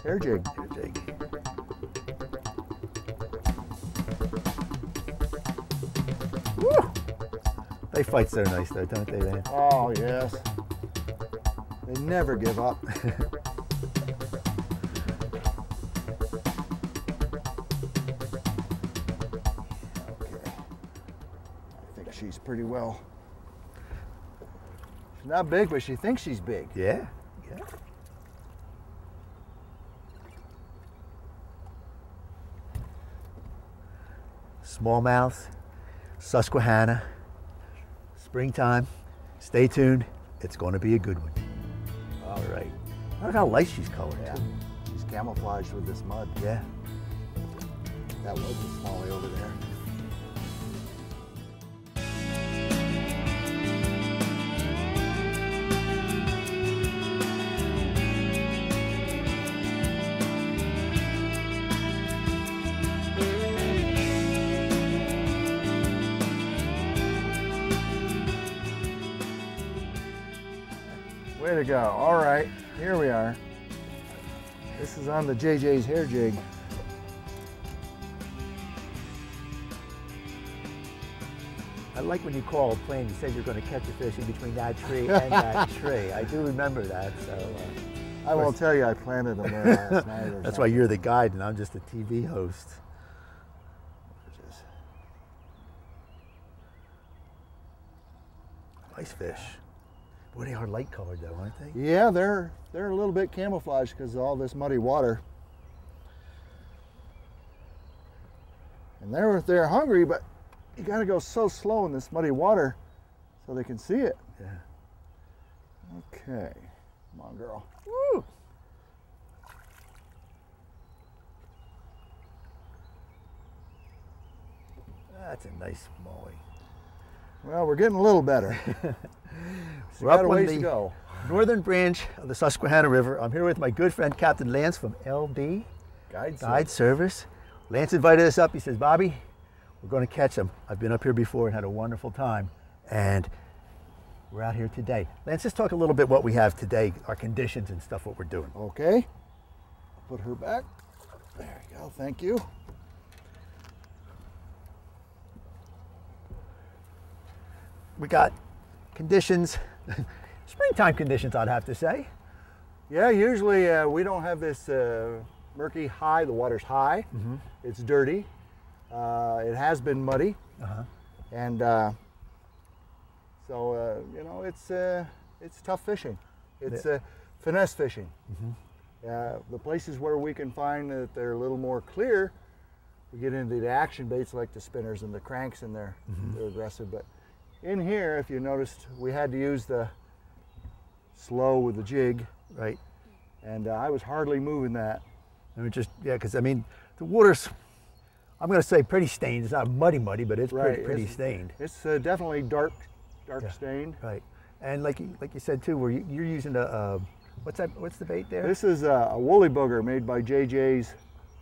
Hair jig. Hair jig. Woo! They fight so nice though, don't they, Lance? Oh, yes. They never give up. Okay. I think she's pretty well. She's not big, but she thinks she's big. Yeah, yeah. Smallmouth, Susquehanna, springtime. Stay tuned. It's going to be a good one. All right. Look how light she's colored, Yeah. too. She's camouflaged with this mud. Yeah. That was a smallie over there. Way to go. All right, here we are. This is on the JJ's hair jig. I like when you call a plane, you said you're going to catch a fish in between that tree and that tree. I do remember that. So I won't tell you I planted them there last night. Or that's why you're the guide and I'm just a TV host. Nice fish. Boy, they are light colored though, aren't they? Yeah, they're a little bit camouflaged because of all this muddy water. And they're hungry, but you got to go so slow in this muddy water so they can see it. Yeah. Okay, come on, girl. Woo! That's a nice smallie. Well, we're getting a little better. We're up got a on ways the to go. northern branch of the Susquehanna River. I'm here with my good friend Captain Lance from LB Guide Service. Lance invited us up. He says, Bobby, we're going to catch them. I've been up here before and had a wonderful time. And we're out here today. Lance, let's talk a little bit what we have today, our conditions and stuff, what we're doing. Okay, put her back. There you go, thank you. We got conditions, springtime conditions, I'd have to say. Yeah, usually we don't have this murky high. The water's high. Mm-hmm. It's dirty. It has been muddy. Uh-huh. And so, you know, it's tough fishing. It's finesse fishing. Mm-hmm. The places where we can find that they're a little more clear, we get into the action baits like the spinners and the cranks, and they're aggressive. But in here, if you noticed, we had to use the slow with the jig. Right. And I was hardly moving that. I mean, just, yeah, because I mean, the water's, I'm going to say pretty stained. It's not muddy, but it's pretty stained. It's definitely dark Yeah. stained. Right. And like you said too, where you're using a, what's the bait there? This is a woolly booger made by JJ's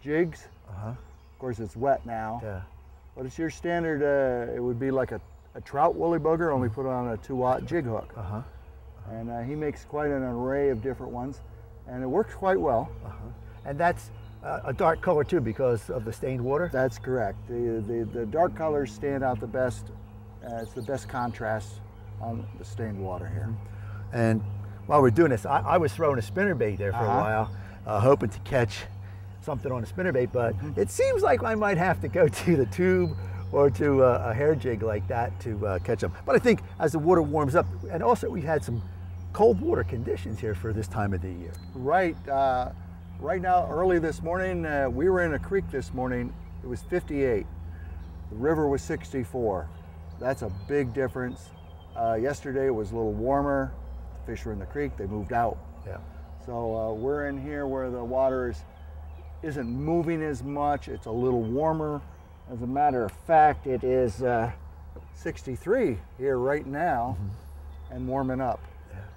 Jigs. Uh-huh. Of course, it's wet now. Yeah. But it's your standard, it would be like a trout woolly booger, only put on a 2-aught jig hook. Uh-huh. And he makes quite an array of different ones, and it works quite well. Uh-huh. And that's a dark color too because of the stained water? That's correct. The dark colors stand out the best. It's the best contrast on the stained water here. And while we're doing this, I was throwing a spinnerbait there for a while, hoping to catch something on a spinnerbait, but it seems like I might have to go to the tube or to a hair jig like that to catch them. But I think as the water warms up, and also we've had some cold water conditions here for this time of the year. Right. Right now, early this morning, we were in a creek this morning. It was 58. The river was 64. That's a big difference. Yesterday it was a little warmer. The fish were in the creek. They moved out. Yeah. So we're in here where the water isn't moving as much. It's a little warmer. As a matter of fact, it is 63 here right now, and warming up.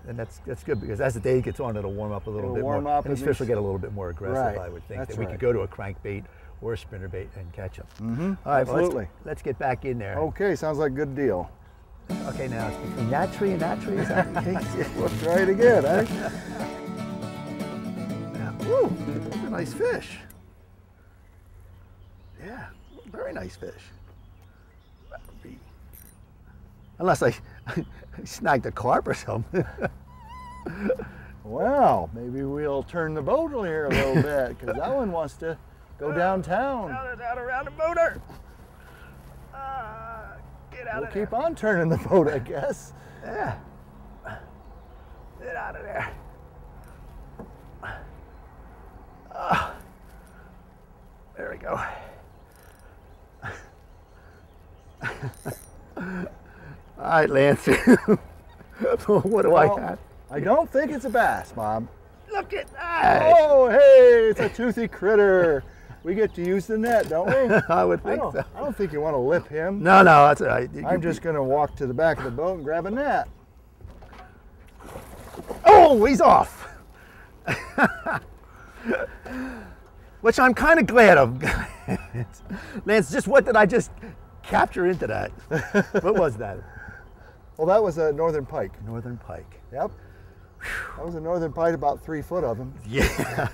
And that's good because as the day gets on, it'll warm up a little bit more. And these fish will get a little bit more aggressive, I would think. That we could go to a crankbait or a spinnerbait and catch them. All right, absolutely. Well, let's get back in there. Okay, sounds like a good deal. Okay, now it's between that tree and that tree. Is that the case? Let's try it again, eh? Woo, that's a nice fish. Yeah, very nice fish. Unless I snagged a carp or something. Well, maybe we'll turn the boat here a little bit, because that one wants to go downtown. Down around the motor. Get out We'll of there. keep on turning the boat, I guess. Yeah. Get out of there. There we go. All right, Lance. What do I have? I don't think it's a bass, Bob. Look at that. Oh, hey, it's a toothy critter. We get to use the net, don't we? I would think so. I don't think you want to lip him. No, that's all right. I'm just going to walk to the back of the boat and grab a net. Oh, he's off. Which I'm kind of glad of. Lance, just what did I just capture into that? What was that? Well, that was a northern pike. Northern pike. Yep. That was a northern pike, about 3 foot of him. Yeah.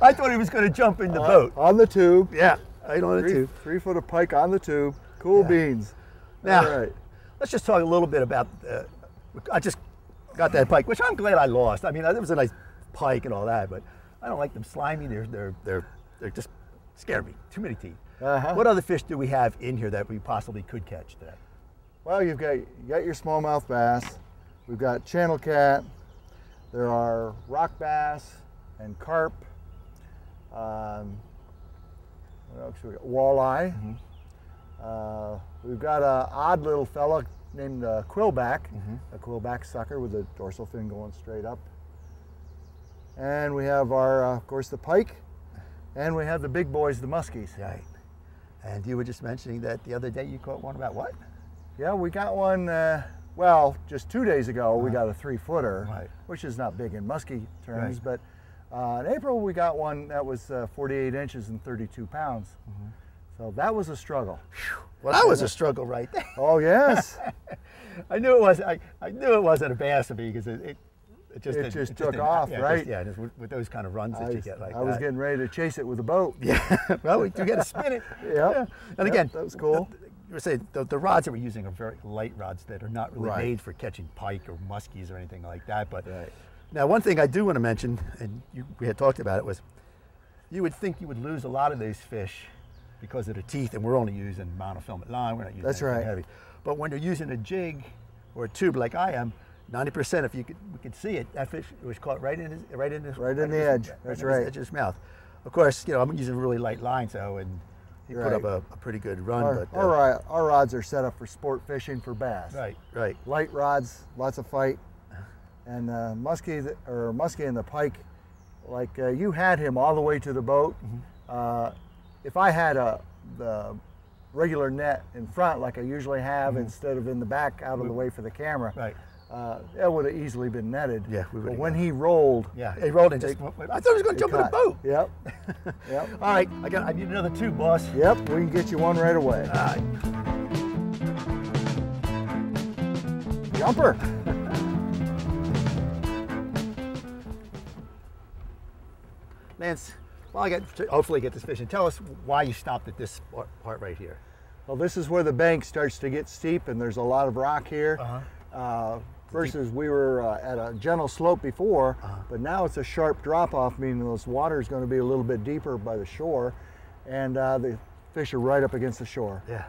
I thought he was going to jump in the boat. On the tube. Yeah, right on the tube. 3 foot of pike on the tube. Cool beans. Now, all right. Let's just talk a little bit about, I just got that pike, which I'm glad I lost. I mean, it was a nice pike and all that, but I don't like them slimy. They're just scare me. Too many teeth. What other fish do we have in here that we possibly could catch today? Well, you got your smallmouth bass. We've got channel cat. There are rock bass and carp. What else we got? Walleye. We've got an odd little fella named quillback, a quillback sucker with a dorsal fin going straight up. And we have our, of course, the pike, and we have the big boys, the muskies. Right. And you were just mentioning that the other day you caught one about what? Yeah, we got one, well, just 2 days ago, we got a 3-footer, which is not big in muskie terms, but in April we got one that was 48 inches and 32 pounds. So that was a struggle. Well, that was a struggle right there. Oh, yes. I knew it was. I knew it wasn't a bass to me because it just took off, right? Just with those kind of runs that you get like that. I was getting ready to chase it with a boat. Yeah. Well, you got to spin it. Yeah. And again, that was cool. You were saying the rods that we're using are very light rods that are not really made for catching pike or muskies or anything like that. But now, one thing I do want to mention, and we had talked about it, was you would think you would lose a lot of those fish because of the teeth, and we're only using monofilament line. We're not using anything heavy. But when you're using a jig or a tube like I am, 90%, if we could see it, that fish was caught right in the edge. That's right. Edge of his mouth. Of course, I'm using a really light line, so he put up a pretty good run. Our rods are set up for sport fishing for bass. Right. Light rods, lots of fight, and muskie and the pike, like you had him all the way to the boat. If I had the regular net in front, like I usually have, instead of in the back, out of the way for the camera, that would have easily been netted. Yeah, but when he rolled, he rolled and just. I thought he was going to jump in the boat. Yep. All right, I need another tube, boss. Yep, we can get you one right away. All right. Jumper. Lance, hopefully get this fish, and tell us why you stopped at this part right here. Well, this is where the bank starts to get steep, and there's a lot of rock here. Versus we were at a gentle slope before, but now it's a sharp drop off, meaning this water is going to be a little bit deeper by the shore, and the fish are right up against the shore. Yeah.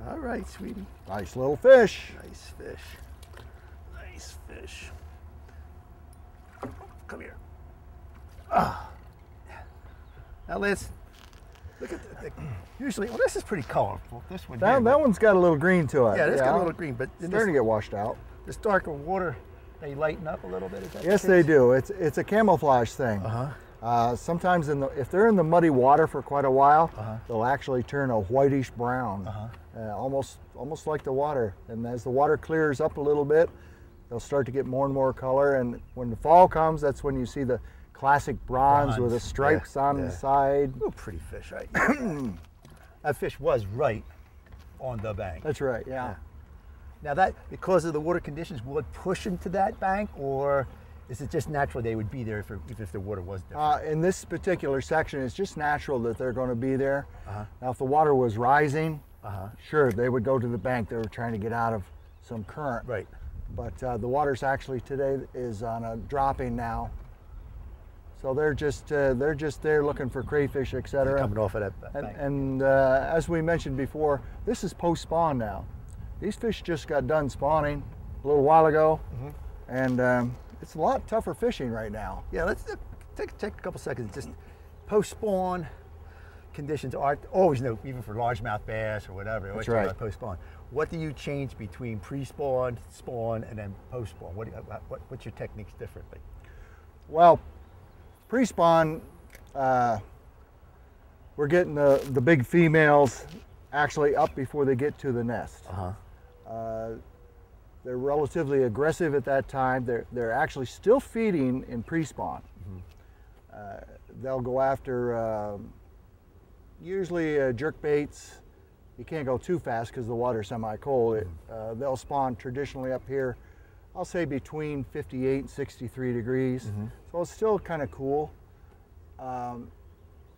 All right, sweetie. Nice little fish. Nice fish. Nice fish. Come here. Now, Lance, look at usually, well, this is pretty colorful. This one that one's got a little green to it. Yeah, it's got a little green, but it's starting to get washed out. This darker water, they lighten up a little bit. Is that yes, they do. It's a camouflage thing. Sometimes if they're in the muddy water for quite a while, they'll actually turn a whitish brown, almost like the water. And as the water clears up a little bit, they'll start to get more and more color. And when the fall comes, that's when you see the classic bronze with the stripes on the side. Oh, pretty fish, right? That fish was right on the bank. That's right, yeah. Now that, because of the water conditions, will it push into that bank, or is it just natural they would be there even if the water was different? In this particular section, it's just natural that they're going to be there. Now, if the water was rising, sure, they would go to the bank. They were trying to get out of some current. Right. But the water's actually today is on a dropping now. So they're just there looking for crayfish, etc. Coming off of that bank. And as we mentioned before, this is post-spawn now. These fish just got done spawning a little while ago, and it's a lot tougher fishing right now. Yeah, let's take a couple seconds. Just post-spawn conditions are always no, even for largemouth bass or whatever. That's right. Post-spawn. What do you change between pre-spawn, spawn, and then post-spawn? What's your techniques differently? Well, pre-spawn, we're getting the big females actually up before they get to the nest. They're relatively aggressive at that time. They're actually still feeding in pre-spawn. They'll go after usually jerk baits. You can't go too fast because the water's semi-cold. They'll spawn traditionally up here, I'll say between 58 and 63 degrees. So it's still kind of cool.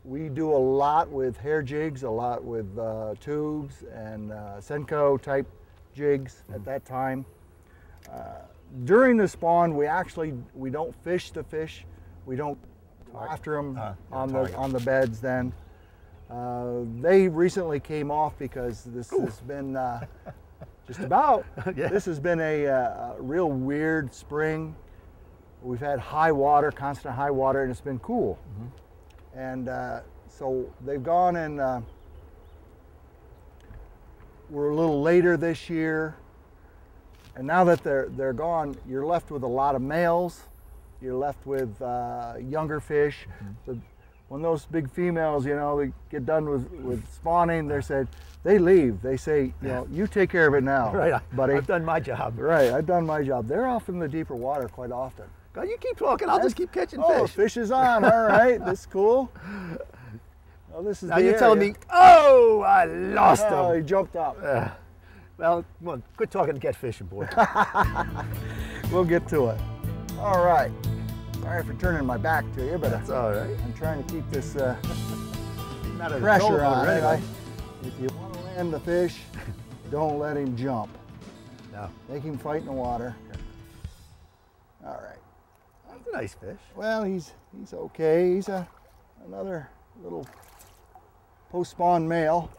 We do a lot with hair jigs, a lot with tubes and Senko type jigs at that time. During the spawn, we don't fish the fish. We don't go after them on the beds then. They recently came off because this has been just about, this has been a real weird spring. We've had high water, constant high water, and it's been cool. And so they've gone, and we're a little later this year. And now that they're gone, you're left with a lot of males. You're left with younger fish. So when those big females, you know, they get done with spawning, they leave. They say, you know, you take care of it now, Right, buddy. I've done my job. Right, I've done my job. They're off in the deeper water quite often. God, you keep talking, I'll just keep catching fish. Fish is on, all right, this is cool. Oh, this is now you're telling me, oh, I lost him. Oh, he jumped up. Well, come on, quit talking and get fishing, boy. We'll get to it. All right. Sorry for turning my back to you, but that's all right. I'm trying to keep this pressure on. Anyway, if you want to land the fish, don't let him jump. No. Make him fight in the water. All right. That's a nice fish. Well, he's okay. He's another little post-spawn male.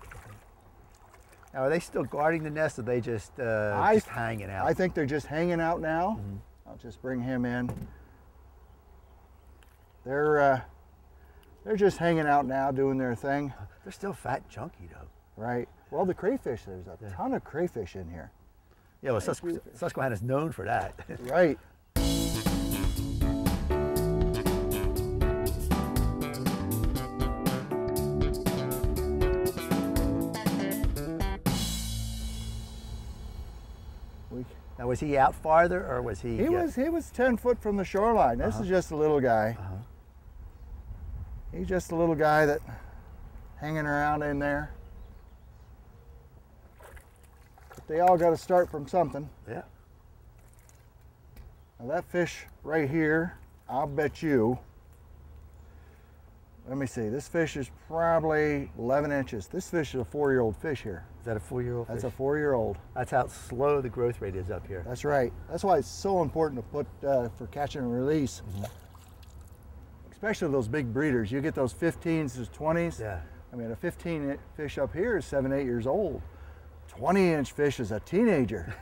Now, are they still guarding the nest, or are they just hanging out? I think they're just hanging out now. I'll just bring him in. They're just hanging out now, doing their thing. They're still fat and chunky, though. Right. Well, the crayfish, there's a ton of crayfish in here. Yeah, well, Susquehanna's known for that. Right. Now, was he out farther, or was he? He was 10 foot from the shoreline. This is just a little guy. He's just a little guy that hanging around in there. But they all got to start from something. Yeah. Now that fish right here, I'll bet you. Let me see. This fish is probably 11 inches. This fish is a 4-year-old fish here. Is that a 4-year-old fish? That's a 4-year-old. That's how slow the growth rate is up here. That's right. That's why it's so important to put for catch and release. Especially those big breeders. You get those 15s to 20s. Yeah. I mean, a 15 fish up here is 7, 8 years old. 20-inch fish is a teenager.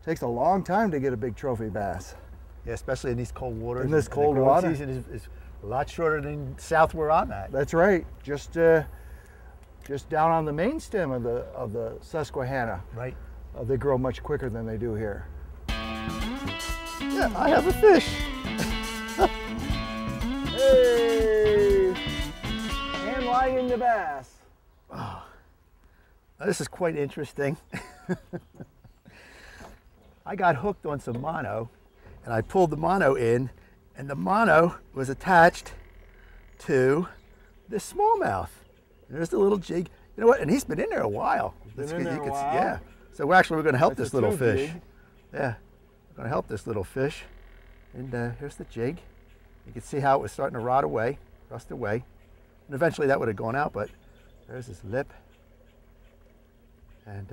Takes a long time to get a big trophy bass. Yeah, especially in these cold waters. In this cold water. The season is a lot shorter than south where I'm at. That's right. Just down on the main stem of the Susquehanna. Right. They grow much quicker than they do here. Yeah, I have a fish. Hey! Hand lining the bass. Oh, this is quite interesting. I got hooked on some mono, and I pulled the mono in, and the mono was attached to this smallmouth. And there's the little jig. You know what? And he's been in there a while. Been in there a while? Yeah. So we're going to help That's this a little tube fish. jig. Yeah, we're going to help this little fish. And here's the jig. You can see how it was starting to rot away, rust away. And eventually that would have gone out, but there's his lip. And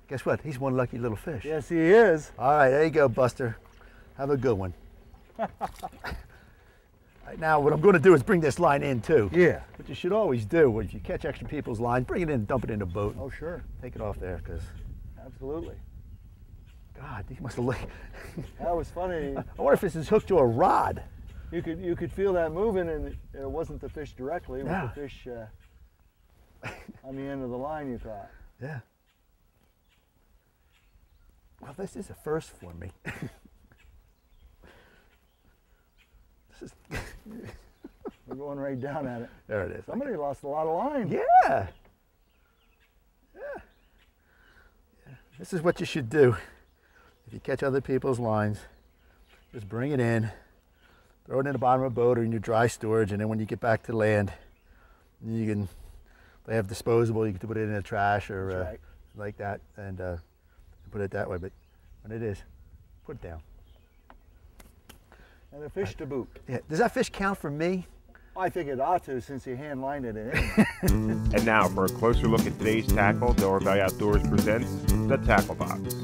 guess what? He's one lucky little fish. Yes, he is. All right, there you go, Buster. Have a good one. Right, now, what I'm going to do is bring this line in too. Yeah. What you should always do, if you catch extra people's lines, bring it in, dump it in the boat. Oh, sure. Take it off there, because Absolutely. God, he must have looked. That was funny. I wonder if this is hooked to a rod. You could feel that moving, and it wasn't the fish directly. It was Yeah. the fish on the end of the line you caught. Yeah. Well, this is a first for me. This is. We're going right down at it. There it is. Somebody lost a lot of line. Yeah. Yeah. Yeah. This is what you should do. If you catch other people's lines, just bring it in, throw it in the bottom of a boat or in your dry storage, and then when you get back to land, you can. They have disposable. You can put it in the trash or Right. like that, and put it that way. But when it is, put it down. And a fish to boot. Yeah. Does that fish count for me? I think it ought to, since you hand lined it in. And now for a closer look at today's tackle, Delaware Valley Outdoors presents the Tackle Box.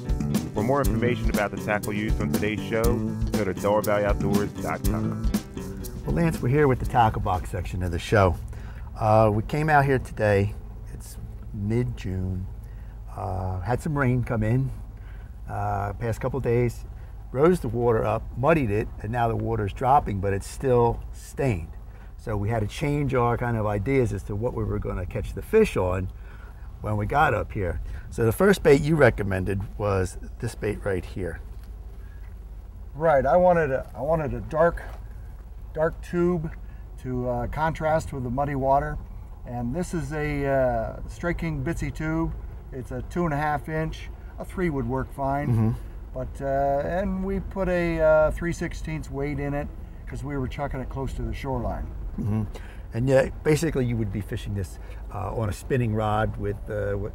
For more information about the tackle used on today's show, go to DelawareValleyOutdoors.com. Well, Lance, we're here with the tackle box section of the show. We came out here today. It's mid-June. Had some rain come in past couple days, rose the water up, muddied it, and now the water's dropping, but it's still stained. So we had to change our kind of ideas as to what we were going to catch the fish on when we got up here. So the first bait you recommended was this bait right here. Right. I wanted a dark tube to contrast with the muddy water, and this is a Straight King Bitsy tube. It's a 2.5 inch. A 3 would work fine. Mm-hmm. But and we put a 3/16 weight in it because we were chucking it close to the shoreline. Mm-hmm. And yeah, basically you would be fishing this on a spinning rod with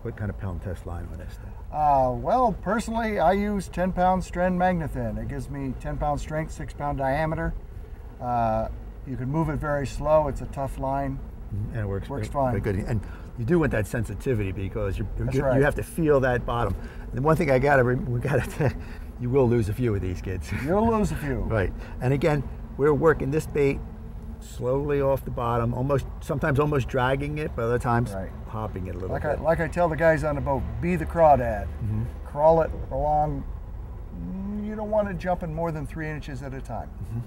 what kind of pound test line on this thing? Well, personally, I use 10-pound Stren Magnethin. It gives me 10-pound strength, 6-pound diameter. You can move it very slow. It's a tough line. And it works fine. Very good. And you do want that sensitivity because you right. have to feel that bottom. And one thing you will lose a few of these kids. You'll lose a few. Right. And again, we're working this bait slowly off the bottom, sometimes almost dragging it, but other times Right. popping it a little Like bit. I tell the guys on the boat, be the crawdad. Mm-hmm. Crawl it along. You don't want it jumping more than 3 inches at a time. Mm-hmm.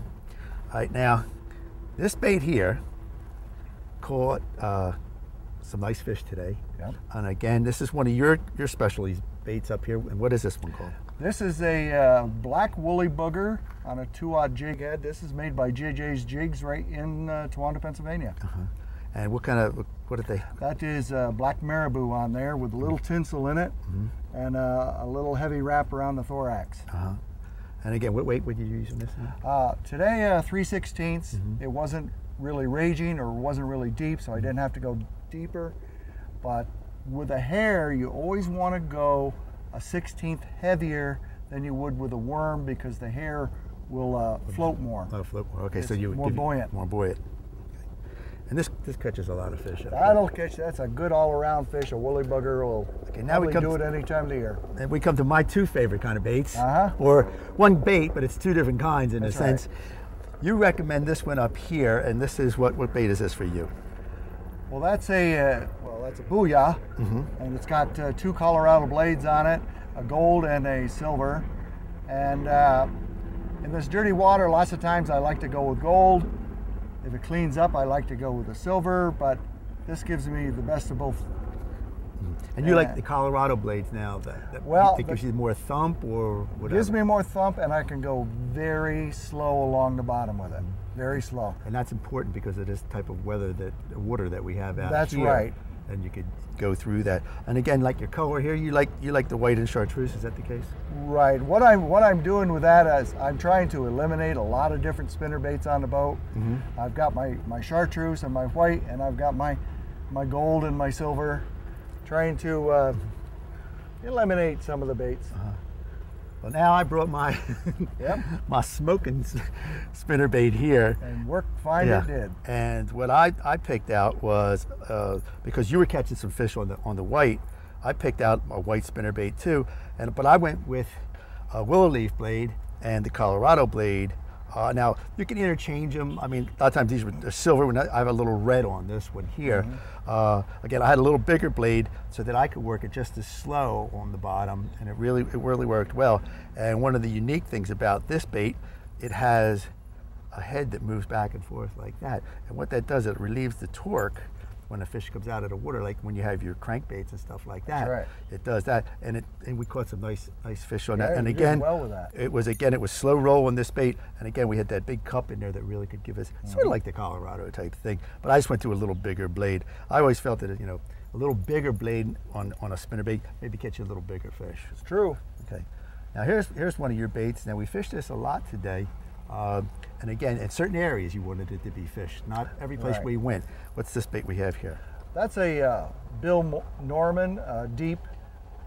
All right, now, this bait here caught some nice fish today. Yep. And again, this is one of your specialty baits up here. And what is this one called? This is a black woolly booger on a 2/0 jig head. This is made by JJ's Jigs right in Towanda, Pennsylvania. Uh-huh. And what are they? That is black marabou on there with a little tinsel in it, Mm-hmm. and a little heavy wrap around the thorax. Uh-huh. And again, what weight would you use in this one? Today, 3/16. Mm-hmm. It wasn't really raging or wasn't really deep, so I didn't have to go deeper. But with a hair, you always want to go a 1/16 heavier than you would with a worm because the hair will float more. Oh, float more. Okay, It's so you would more buoyant. More buoyant. Okay. And this catches a lot of fish. That'll catch. That's a good all-around fish. A woolly bugger will now we probably do it any time of the year. And we come to my two favorite kind of baits, Uh-huh. or one bait, but it's two different kinds in That's a sense. You recommend this one up here, and this is what bait is this for you? Well, that's a booyah, Mm-hmm. and it's got 2 Colorado blades on it, a gold and a silver. And in this dirty water, lots of times I like to go with gold. If it cleans up, I like to go with the silver, but this gives me the best of both. And you like the Colorado blades now? Well, it gives you more thump or whatever? Gives me more thump, and I can go very slow along the bottom with it. Very slow. And that's important because of this type of water that we have out That's here. right. And you could go through that. And again, like your color here, you like the white and chartreuse. Is that the case? Right. What I'm doing with that is I'm trying to eliminate a lot of different spinner baits on the boat. Mm-hmm. I've got my chartreuse and my white, and I've got my gold and my silver. Trying to eliminate some of the baits. Well, now I brought my Yep. my smoking spinner bait here. And work fine it did. And what I picked out was, because you were catching some fish on the white, I picked out a white spinner bait too. But I went with a willow leaf blade and the Colorado blade. Now you can interchange them. I mean, a lot of times they're silver. I have a little red on this one here. Again, I had a little bigger blade so that I could work it just as slow on the bottom, and it really worked well. And one of the unique things about this bait, it has a head that moves back and forth like that. And what that does, it relieves the torque when a fish comes out of the water, like when you have your crankbaits and stuff like that. That's right. It does that, and we caught some nice fish on that. And you did again, well with that. it was slow roll on this bait, and again we had that big cup in there that really could give us sort of like the Colorado type thing. But I just went to a little bigger blade. I always felt that a little bigger blade on a spinnerbait maybe catch you a little bigger fish. It's true. Okay. Now here's one of your baits. Now we fished this a lot today. And again, in certain areas you wanted it to be fished, not every place we went. What's this bait we have here? That's a Bill Norman deep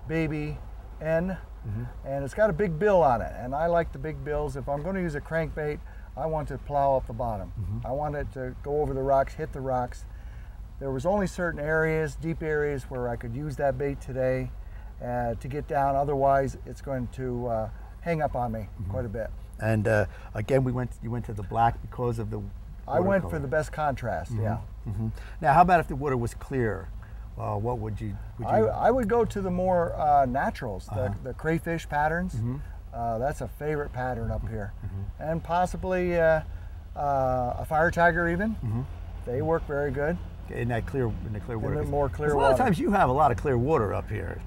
baby N, and it's got a big bill on it. And I like the big bills. If I'm going to use a crankbait, I want to plow up the bottom. I want it to go over the rocks, hit the rocks. There was only certain areas, deep areas, where I could use that bait today to get down. Otherwise, it's going to hang up on me quite a bit. And again, you went to the black because of the I went color. for the best contrast, yeah. Now, how about if the water was clear? What would you? I would go to the more naturals, the crayfish patterns. That's a favorite pattern up here. And possibly a fire tiger even. They work very good. In the clear water. more clear A lot water. of times you have a lot of clear water up here.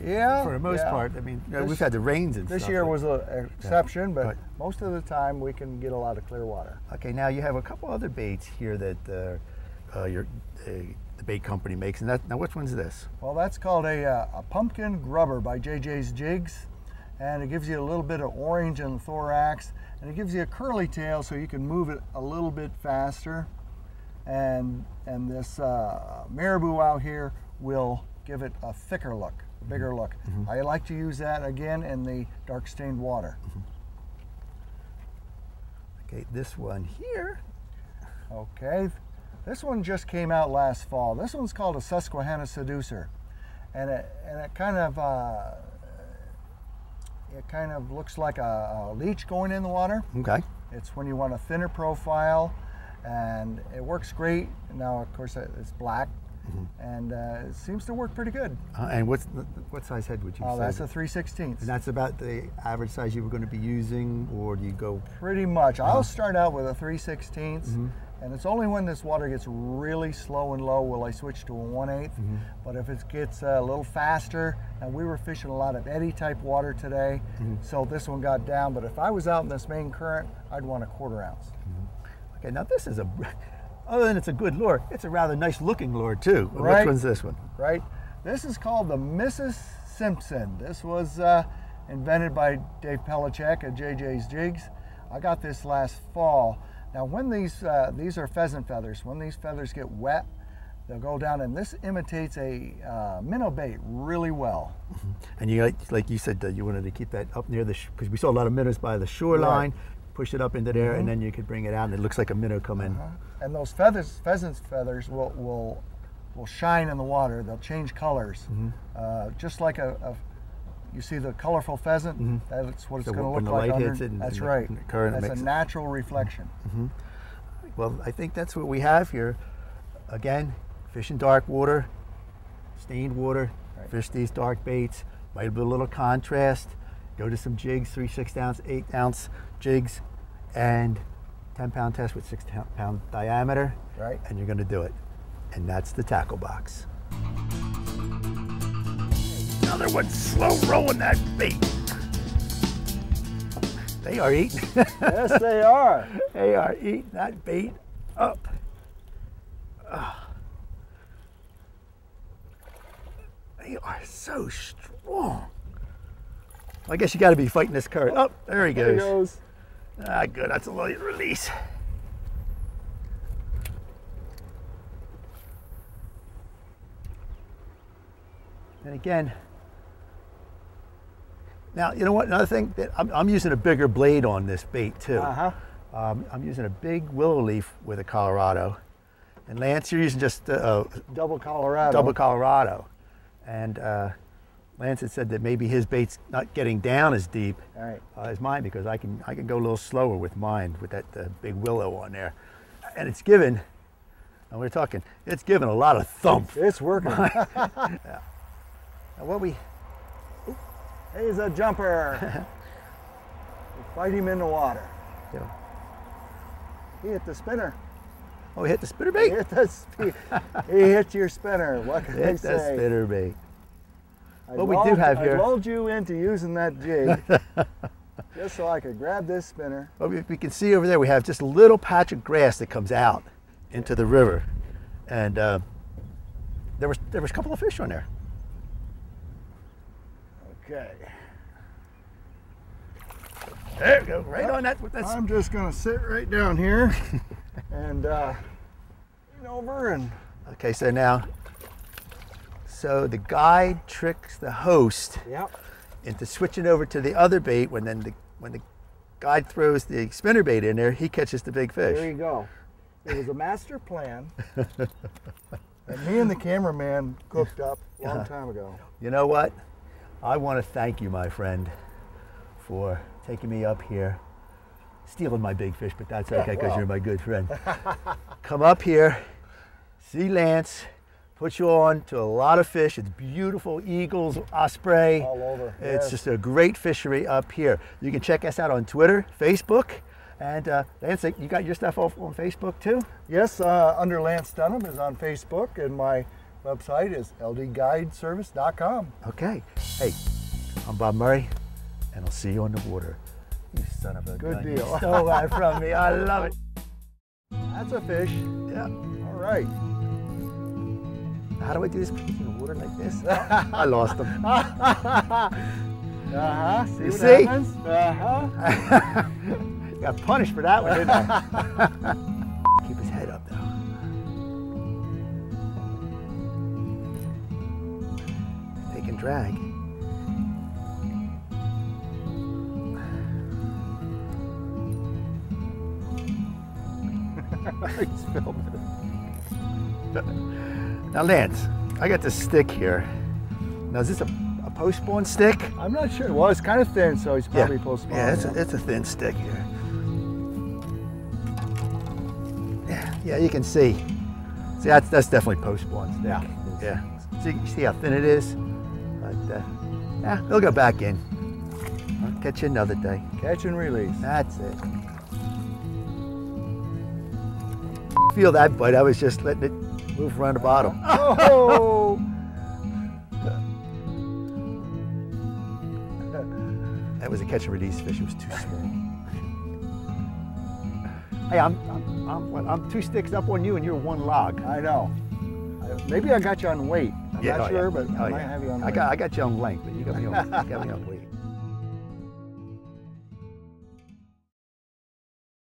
Yeah. For the most part, I mean, we've had the rains and This stuff. year was an exception, but Right. most of the time we can get a lot of clear water. Okay, now you have a couple other baits here that the bait company makes, and now which one's this? Well, that's called a pumpkin grubber by JJ's Jigs, and it gives you a little bit of orange in the thorax, and it gives you a curly tail so you can move it a little bit faster. And this marabou out here will give it a thicker look, a bigger look. I like to use that again in the dark stained water. Okay, this one here. Okay, this one just came out last fall. This one's called a Susquehanna Seducer, and it kind of looks like a leech going in the water. Okay. It's when you want a thinner profile, and it works great. Now, of course, it's black, and it seems to work pretty good. And what size head would you say? That's a 3/16. And that's about the average size you were going to be using, or do you go? Pretty much. I'll start out with a 3/16, and it's only when this water gets really slow and low will I switch to a 1/8. But if it gets a little faster, and we were fishing a lot of eddy type water today, so this one got down. But if I was out in this main current, I'd want a 1/4 ounce. Okay, now this is other than it's a good lure, it's a rather nice looking lure too. Right. Which one's this one? Right. This is called the Mrs. Simpson. This was invented by Dave Pelichek at JJ's Jigs. I got this last fall. Now, when these are pheasant feathers. When these feathers get wet, they'll go down, and this imitates a minnow bait really well. And you like you said that you wanted to keep that up near because we saw a lot of minnows by the shoreline. Push it up into there, and then you could bring it out, and it looks like a minnow come in. And those pheasant's feathers will shine in the water. They'll change colors, just like you see the colorful pheasant. That's what it's So going to when look the like light under. hits it and That's the right. current That's makes a it- natural reflection. Well, I think that's what we have here. Again, fish in dark water, stained water, fish these dark baits, might be a little contrast. Go to some jigs, 3 6-ounce, 8-ounce jigs, and 10-pound test with 6-pound diameter. Right. And you're going to do it. And that's the tackle box. Another one slow rolling that bait. They are eating. Yes, they are. They are eating that bait up. They are so strong. I guess you got to be fighting this current. Oh, there he There goes. he goes. Ah, good. That's a light release. And again, Now, you know what? Another thing, that I'm using a bigger blade on this bait too. Uh-huh. I'm using a big willow leaf with a Colorado. And Lance, you're using just Double Colorado. double Colorado. And Lance had said that maybe his bait's not getting down as deep All right. as mine, because I can go a little slower with mine with that big willow on there. And it's given, and we're talking, it's given a lot of thump. It's working. Yeah. Now what we, He's a jumper. Fight him in the water. yeah. He hit the spinner. Oh, we hit the spinner He bait? he hit your spinner. What can I Hit say? the spinner bait. I What we do have I here- lulled you into using that jig just so I could grab this spinner. Well, we can see over there, we have just a little patch of grass that comes out into the river. And there was a couple of fish on there. Okay. There we go, right on that. That's, I'm just gonna sit right down here and lean over and okay, so now, so the guide tricks the host yep. into switching over to the other bait. When the guide throws the spinner bait in there, he catches the big fish. There you go. It was a master plan that me and the cameraman cooked up a long time ago. You know what? I want to thank you, my friend, for taking me up here, stealing my big fish, but that's okay because well. you're my good friend. Come up here, see Lance, put you on to a lot of fish. It's beautiful, eagles, osprey. All over. It's yes. just a great fishery up here. You can check us out on Twitter, Facebook, and Lance, you got your stuff off on Facebook too? Yes, under Lance Dunham is on Facebook, and my website is ldguideservice.com. Okay. Hey, I'm Bob Murray, and I'll see you on the water. You son of a Good gun. deal. You stole that from me. I love it. That's a fish. Yeah. All right. How do I do this in the water like this? I lost him. Uh-huh. See You what see? happens? Uh-huh. Got punished for that one, didn't I? Keep his head up, though. They can drag. He's filming it. Now, Lance, I got this stick here. Now, is this a post-spawn stick? I'm not sure. Well, it's kind of thin, so he's probably post-spawn. Yeah, it's a thin stick here. Yeah, you can see. See, that's definitely post-spawn stick. Yeah. Yeah. See how thin it is? But, yeah, it'll go back in. I'll catch you another day. Catch and release. That's it. Feel that bite? I was just letting it move around the bottom. Oh! That was a catch and release fish. It was too small. Hey, I'm 2 sticks up on you, and you're 1 log. I know. Maybe I got you on weight. I'm not sure, but I might have you on weight. I got you on length, but you got me on weight.